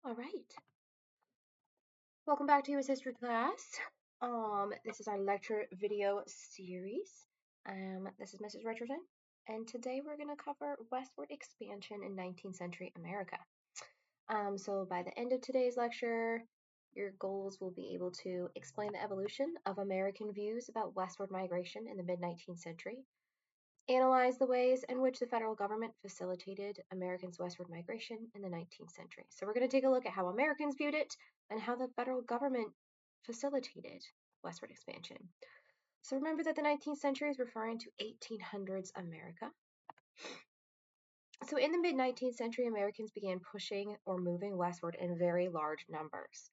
All right. Welcome back to U.S. History class. This is our lecture video series. This is Mrs. Richardson, and today we're going to cover westward expansion in 19th century America. So by the end of today's lecture, your goals will be able to explain the evolution of American views about westward migration in the mid-19th century, analyze the ways in which the federal government facilitated Americans' westward migration in the 19th century. So we're going to take a look at how Americans viewed it and how the federal government facilitated westward expansion. So remember that the 19th century is referring to 1800s America. So in the mid-19th century, Americans began pushing or moving westward in very large numbers.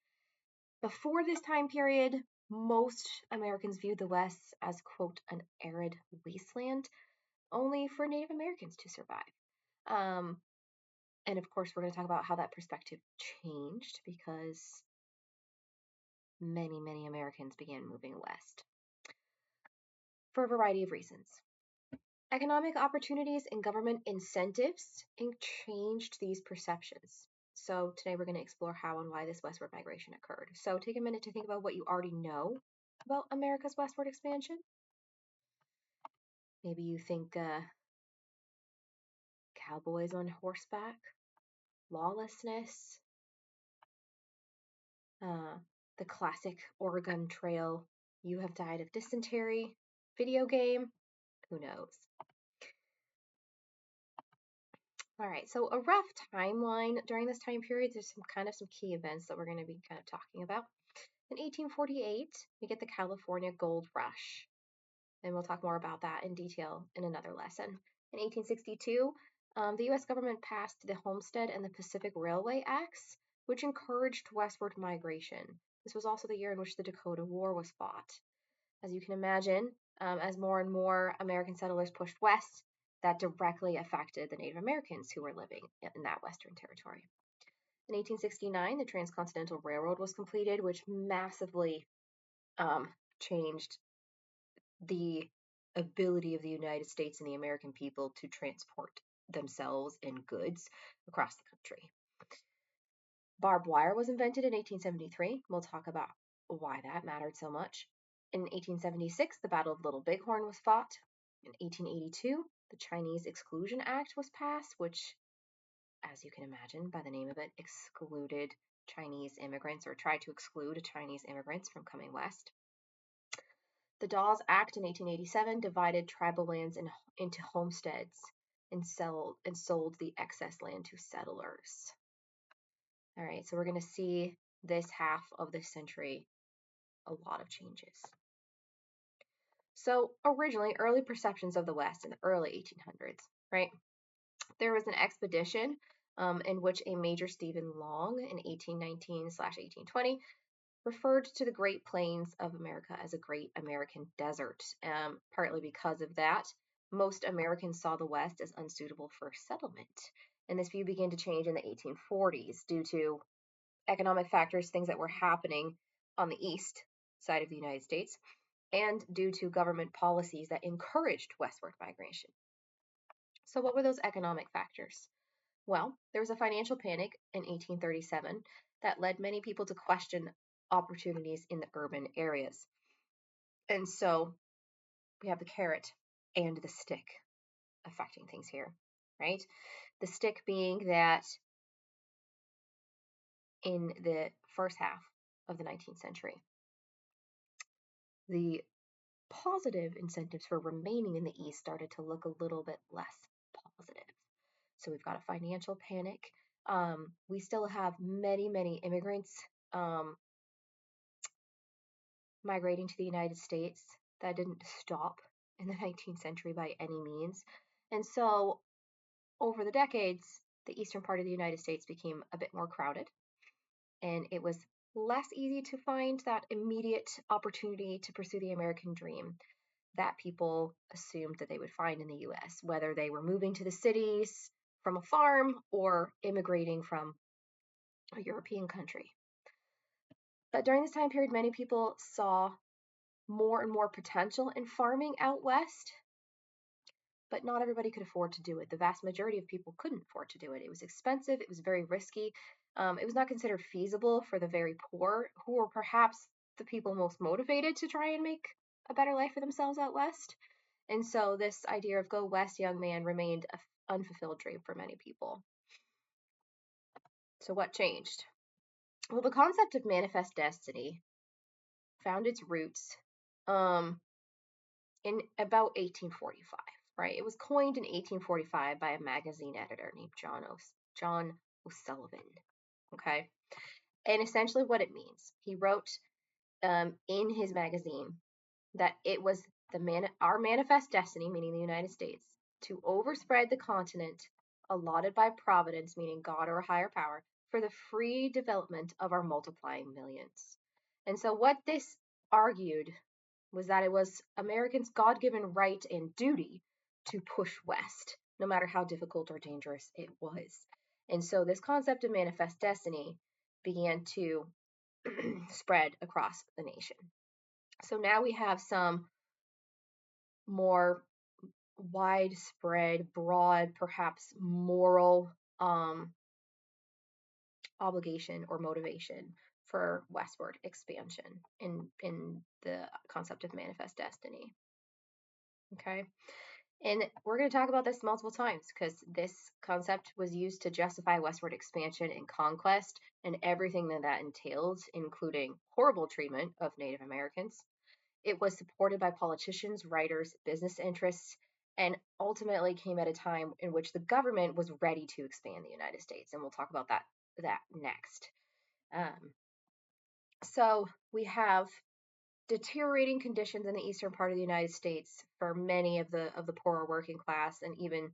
Before this time period, most Americans viewed the West as, quote, an arid wasteland, only for Native Americans to survive. And of course, we're going to talk about how that perspective changed because many Americans began moving west for a variety of reasons. Economic opportunities and government incentives changed these perceptions. So today we're going to explore how and why this westward migration occurred. So take a minute to think about what you already know about America's westward expansion. Maybe you think cowboys on horseback, lawlessness, the classic Oregon Trail, you have died of dysentery, video game, who knows? All right, so a rough timeline during this time period, there's some key events that we're going to be kind of talking about. In 1848, we get the California Gold Rush, and we'll talk more about that in detail in another lesson. In 1862, the U.S. government passed the Homestead and the Pacific Railway Acts, which encouraged westward migration. This was also the year in which the Dakota War was fought. As you can imagine, as more and more American settlers pushed west, that directly affected the Native Americans who were living in that western territory. In 1869, the Transcontinental Railroad was completed, which massively changed the ability of the United States and the American people to transport themselves and goods across the country. Barbed wire was invented in 1873. We'll talk about why that mattered so much. In 1876, the Battle of Little Bighorn was fought. In 1882, the Chinese Exclusion Act was passed, which, as you can imagine by the name of it, excluded Chinese immigrants or tried to exclude Chinese immigrants from coming west. The Dawes Act in 1887 divided tribal lands into homesteads and sold the excess land to settlers. All right, so we're going to see this half of the century a lot of changes. So originally, early perceptions of the West in the early 1800s, right? There was an expedition in which a Major Stephen Long in 1819/1820 referred to the Great Plains of America as a Great American Desert. Partly because of that, most Americans saw the West as unsuitable for settlement. And this view began to change in the 1840s due to economic factors, things that were happening on the east side of the United States, and due to government policies that encouraged westward migration. So what were those economic factors? Well, there was a financial panic in 1837 that led many people to question opportunities in the urban areas. And so we have the carrot and the stick affecting things here, right? The stick being that in the first half of the 19th century, the positive incentives for remaining in the East started to look a little bit less positive. So we've got a financial panic. We still have many immigrants migrating to the United States. That didn't stop in the 19th century by any means. And so over the decades, the eastern part of the United States became a bit more crowded, and it was less easy to find that immediate opportunity to pursue the American dream that people assumed that they would find in the US, whether they were moving to the cities from a farm or immigrating from a European country. But during this time period, many people saw more and more potential in farming out west. but not everybody could afford to do it. The vast majority of people couldn't afford to do it. It was expensive, it was very risky. It was not considered feasible for the very poor, who were perhaps the people most motivated to try and make a better life for themselves out west. And so this idea of go west, young man remained an unfulfilled dream for many people. So what changed? Well, the concept of manifest destiny found its roots in about 1845, right? It was coined in 1845 by a magazine editor named John O'Sullivan, okay? And essentially what it means, he wrote in his magazine that it was our manifest destiny, meaning the United States, to overspread the continent allotted by providence, meaning God or a higher power, for the free development of our multiplying millions. And so what this argued was that it was Americans' God-given right and duty to push west, no matter how difficult or dangerous it was. And so this concept of manifest destiny began to spread across the nation. So now we have some more widespread, broad, perhaps moral obligation or motivation for westward expansion in the concept of manifest destiny. Okay. And we're going to talk about this multiple times because this concept was used to justify westward expansion and conquest and everything that entailed, including horrible treatment of Native Americans. It was supported by politicians, writers, business interests, and ultimately came at a time in which the government was ready to expand the United States. And we'll talk about that next. So we have deteriorating conditions in the eastern part of the United States for many of the poorer working class and even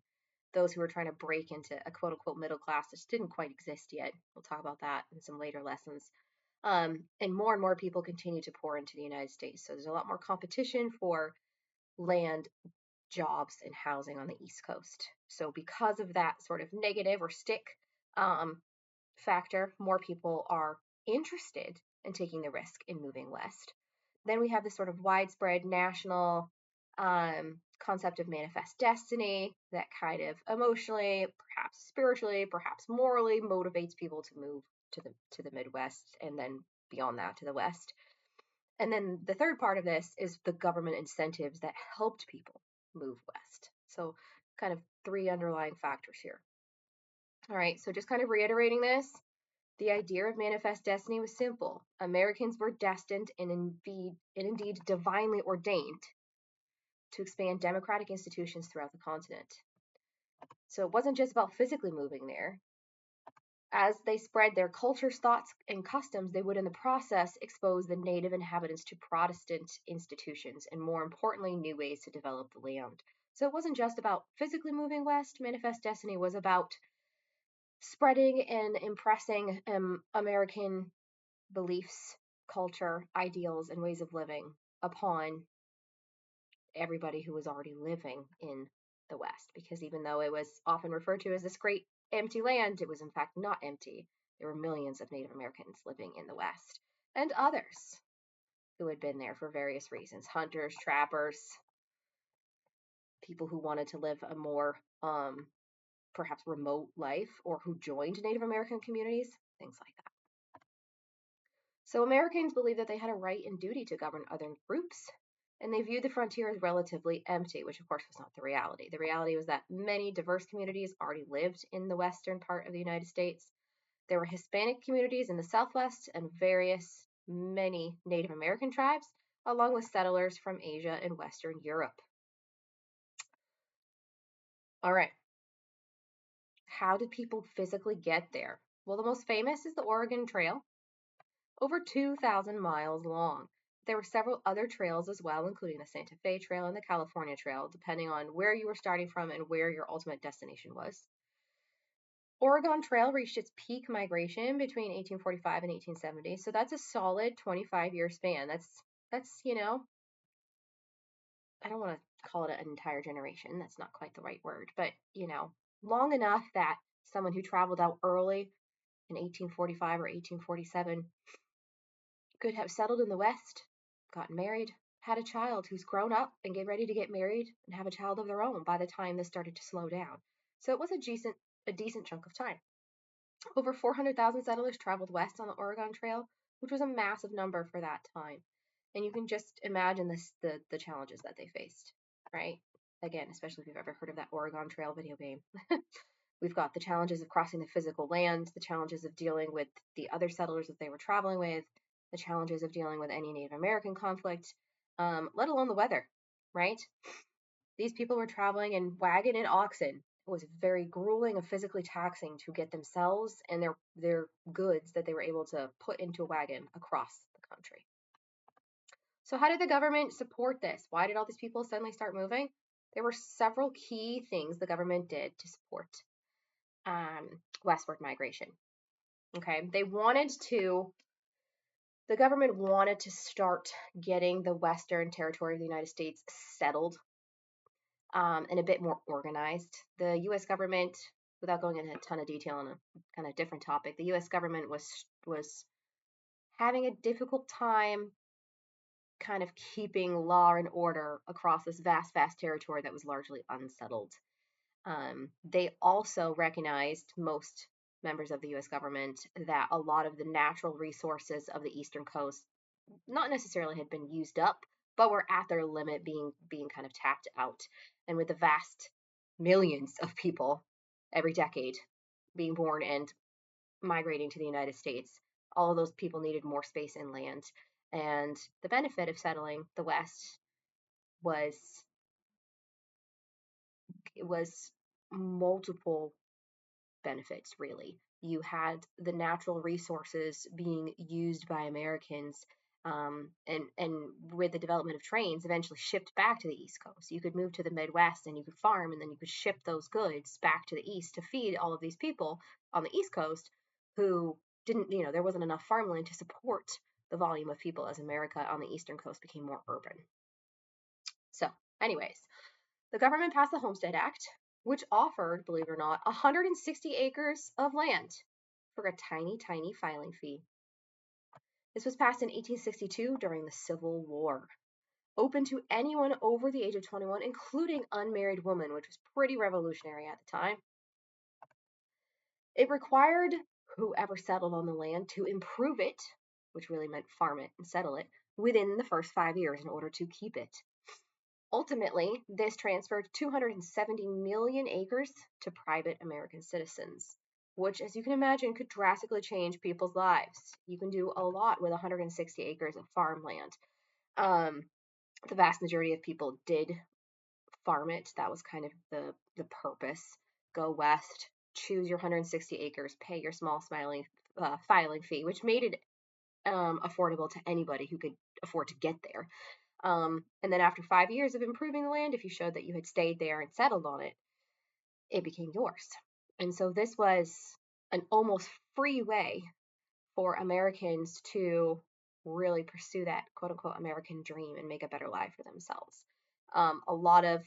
those who were trying to break into a quote unquote middle class, which didn't quite exist yet. We'll talk about that in some later lessons. And more people continue to pour into the United States. So there's a lot more competition for land, jobs, and housing on the East Coast. So because of that sort of negative or stick factor, more people are interested in taking the risk in moving west. Then we have this sort of widespread national concept of manifest destiny that kind of emotionally, perhaps spiritually, perhaps morally motivates people to move to the Midwest and then beyond that to the West. And then the third part of this is the government incentives that helped people move west. So kind of three underlying factors here. All right, so just kind of reiterating this, the idea of manifest destiny was simple. Americans were destined and indeed divinely ordained to expand democratic institutions throughout the continent. So it wasn't just about physically moving there. As they spread their cultures, thoughts, and customs, they would in the process expose the native inhabitants to Protestant institutions and, more importantly, new ways to develop the land. So it wasn't just about physically moving west. Manifest destiny was about spreading and impressing American beliefs, culture, ideals, and ways of living upon everybody who was already living in the West. Because even though it was often referred to as this great empty land, it was in fact not empty. There were millions of Native Americans living in the West, and others who had been there for various reasons: hunters, trappers, people who wanted to live a more perhaps remote life, or who joined Native American communities, things like that. So Americans believed that they had a right and duty to govern other groups, and they viewed the frontier as relatively empty, which of course was not the reality. The reality was that many diverse communities already lived in the western part of the United States. There were Hispanic communities in the Southwest and many Native American tribes, along with settlers from Asia and Western Europe. All right. How did people physically get there? Well, the most famous is the Oregon Trail, over 2,000 miles long. There were several other trails as well, including the Santa Fe Trail and the California Trail, depending on where you were starting from and where your ultimate destination was. Oregon Trail reached its peak migration between 1845 and 1870, so that's a solid 25-year span. That's I don't want to call it an entire generation. That's not quite the right word, but long enough that someone who traveled out early in 1845 or 1847 could have settled in the West, gotten married, had a child who's grown up and get ready to get married and have a child of their own by the time this started to slow down. So it was a decent chunk of time. Over 400,000 settlers traveled west on the Oregon Trail, which was a massive number for that time. And you can just imagine the challenges that they faced, right? Again, especially if you've ever heard of that Oregon Trail video game. We've got the challenges of crossing the physical land, the challenges of dealing with the other settlers that they were traveling with, the challenges of dealing with any Native American conflict, let alone the weather, right? These people were traveling in wagon and oxen. It was very grueling and physically taxing to get themselves and their goods that they were able to put into a wagon across the country. So how did the government support this? Why did all these people suddenly start moving? There were several key things the government did to support westward migration. Okay, the government wanted to start getting the western territory of the United States settled and a bit more organized. The U.S. government, without going into a ton of detail on a kind of different topic, the U.S. government was having a difficult time kind of keeping law and order across this vast territory that was largely unsettled. They also recognized, most members of the U.S. government, that a lot of the natural resources of the eastern coast not necessarily had been used up, but were at their limit, being kind of tapped out. And with the vast millions of people every decade being born and migrating to the United States, all of those people needed more space and land. And the benefit of settling the West was it was multiple benefits, really. You had the natural resources being used by Americans, and with the development of trains, eventually shipped back to the East Coast. You could move to the Midwest and you could farm, and then you could ship those goods back to the East to feed all of these people on the East Coast who didn't, there wasn't enough farmland to support the volume of people as America on the Eastern Coast became more urban. So, anyways, the government passed the Homestead Act, which offered, believe it or not, 160 acres of land for a tiny filing fee. This was passed in 1862 during the Civil War, open to anyone over the age of 21, including unmarried women, which was pretty revolutionary at the time. It required whoever settled on the land to improve it, which really meant farm it and settle it, within the first 5 years in order to keep it. Ultimately, this transferred 270 million acres to private American citizens, which, as you can imagine, could drastically change people's lives. You can do a lot with 160 acres of farmland. The vast majority of people did farm it. That was kind of the purpose. Go west, choose your 160 acres, pay your small filing fee, which made it affordable to anybody who could afford to get there. And then after 5 years of improving the land, if you showed that you had stayed there and settled on it, it became yours. And so this was an almost free way for Americans to really pursue that quote unquote American dream and make a better life for themselves. A lot of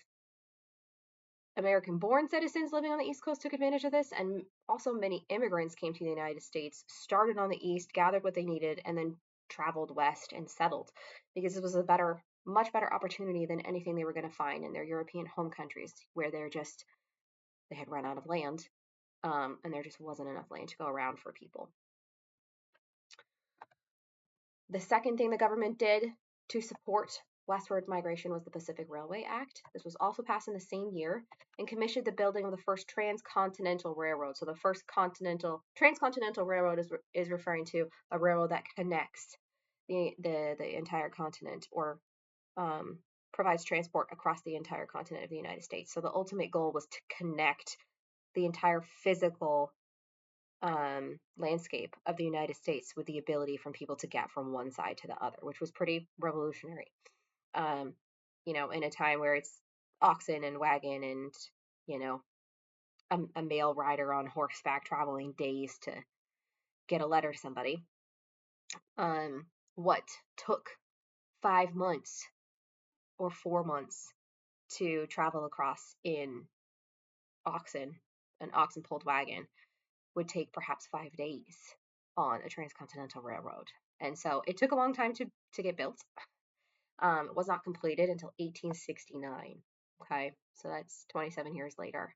American born citizens living on the East Coast took advantage of this, and also many immigrants came to the United States, started on the East, gathered what they needed, and then traveled west and settled because it was much better opportunity than anything they were going to find in their European home countries where they had run out of land, and there just wasn't enough land to go around for people. The second thing the government did to support westward migration was the Pacific Railway Act. This was also passed in the same year and commissioned the building of the first transcontinental railroad. So the first transcontinental railroad is referring to a railroad that connects the entire continent, or provides transport across the entire continent of the United States. So the ultimate goal was to connect the entire physical landscape of the United States with the ability for people to get from one side to the other, which was pretty revolutionary. In a time where it's oxen and wagon and, a male rider on horseback traveling days to get a letter to somebody. What took 5 months or 4 months to travel across in an oxen pulled wagon, would take perhaps 5 days on a transcontinental railroad. And so it took a long time to get built. It was not completed until 1869. Okay, so that's 27 years later.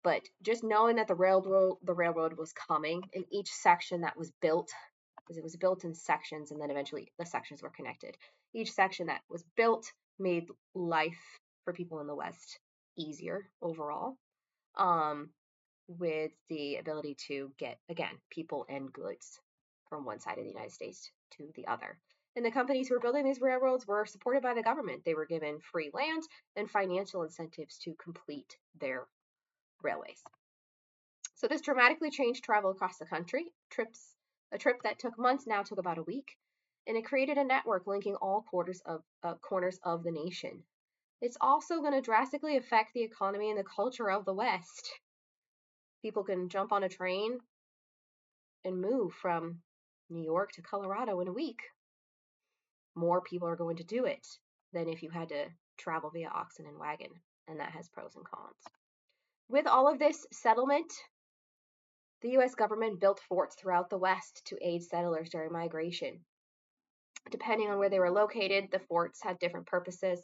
But just knowing that the railroad was coming, and each section that was built, because it was built in sections, and then eventually the sections were connected. Each section that was built made life for people in the West easier overall, um, with the ability to get, again, people and goods from one side of the United States to the other. And the companies who were building these railroads were supported by the government. They were given free land and financial incentives to complete their railways. So this dramatically changed travel across the country. A trip that took months now took about a week, and it created a network linking all corners of the nation. It's also going to drastically affect the economy and the culture of the West. People can jump on a train and move from New York to Colorado in a week. More people are going to do it than if you had to travel via oxen and wagon, and that has pros and cons. With all of this settlement, the U.S. government built forts throughout the West to aid settlers during migration. Depending on where they were located, the forts had different purposes,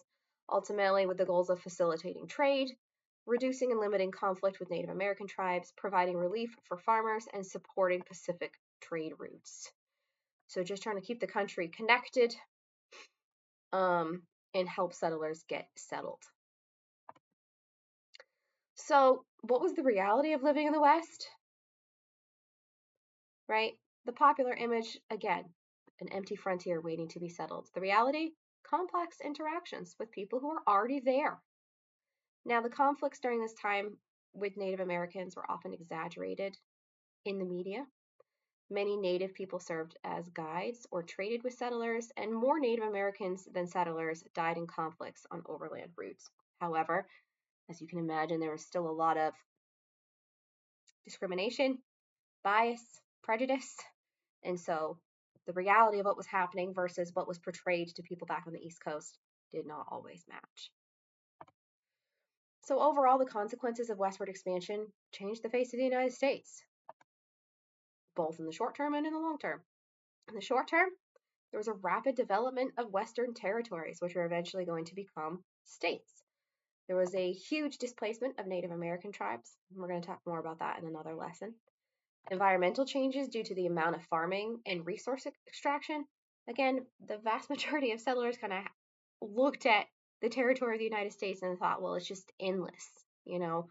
ultimately with the goals of facilitating trade, reducing and limiting conflict with Native American tribes, providing relief for farmers, and supporting Pacific trade routes. So just trying to keep the country connected, and help settlers get settled. So what was the reality of living in the West? Right? The popular image, again, an empty frontier waiting to be settled. The reality, complex interactions with people who are already there. Now, the conflicts during this time with Native Americans were often exaggerated in the media. Many Native people served as guides or traded with settlers, and more Native Americans than settlers died in conflicts on overland routes. However, as you can imagine, there was still a lot of discrimination, bias, prejudice, and so the reality of what was happening versus what was portrayed to people back on the East Coast did not always match. So overall, the consequences of westward expansion changed the face of the United States, both in the short term and in the long term. In the short term, there was a rapid development of Western territories, which were eventually going to become states. There was a huge displacement of Native American tribes. We're going to talk more about that in another lesson. Environmental changes due to the amount of farming and resource extraction. Again, the vast majority of settlers kind of looked at the territory of the United States and thought, well, it's just endless. The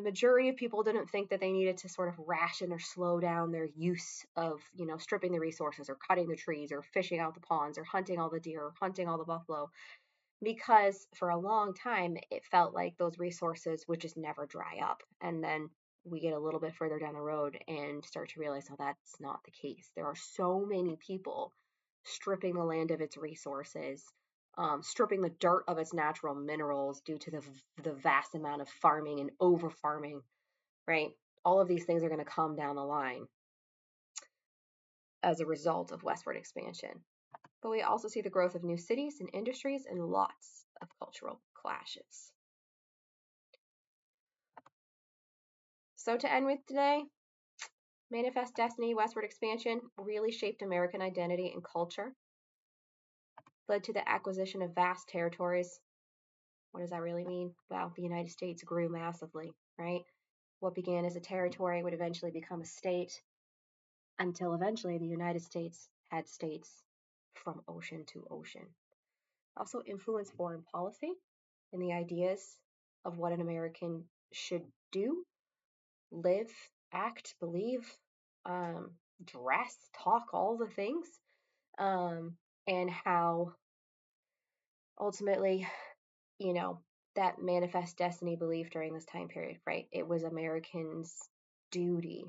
majority of people didn't think that they needed to sort of ration or slow down their use of, stripping the resources or cutting the trees or fishing out the ponds or hunting all the deer or hunting all the buffalo, because for a long time it felt like those resources would just never dry up. And then we get a little bit further down the road and start to realize how that's not the case. There are so many people stripping the land of its resources, stripping the dirt of its natural minerals due to the vast amount of farming and over farming, right? All of these things are going to come down the line as a result of westward expansion. But we also see the growth of new cities and industries and lots of cultural clashes. So to end with today, Manifest Destiny, westward expansion really shaped American identity and culture, led to the acquisition of vast territories. What does that really mean? Well, the United States grew massively, right? What began as a territory would eventually become a state, until eventually the United States had states from ocean to ocean. Also influenced foreign policy and the ideas of what an American should do, live, act, believe, dress, talk, all the things, and how ultimately, you know, that manifest destiny belief during this time period, right? It was Americans' duty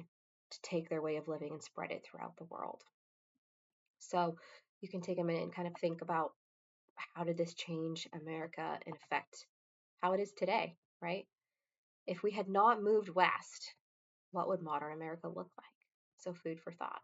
to take their way of living and spread it throughout the world. So you can take a minute and kind of think about, how did this change America and affect how it is today, right? If we had not moved west, what would modern America look like? So food for thought.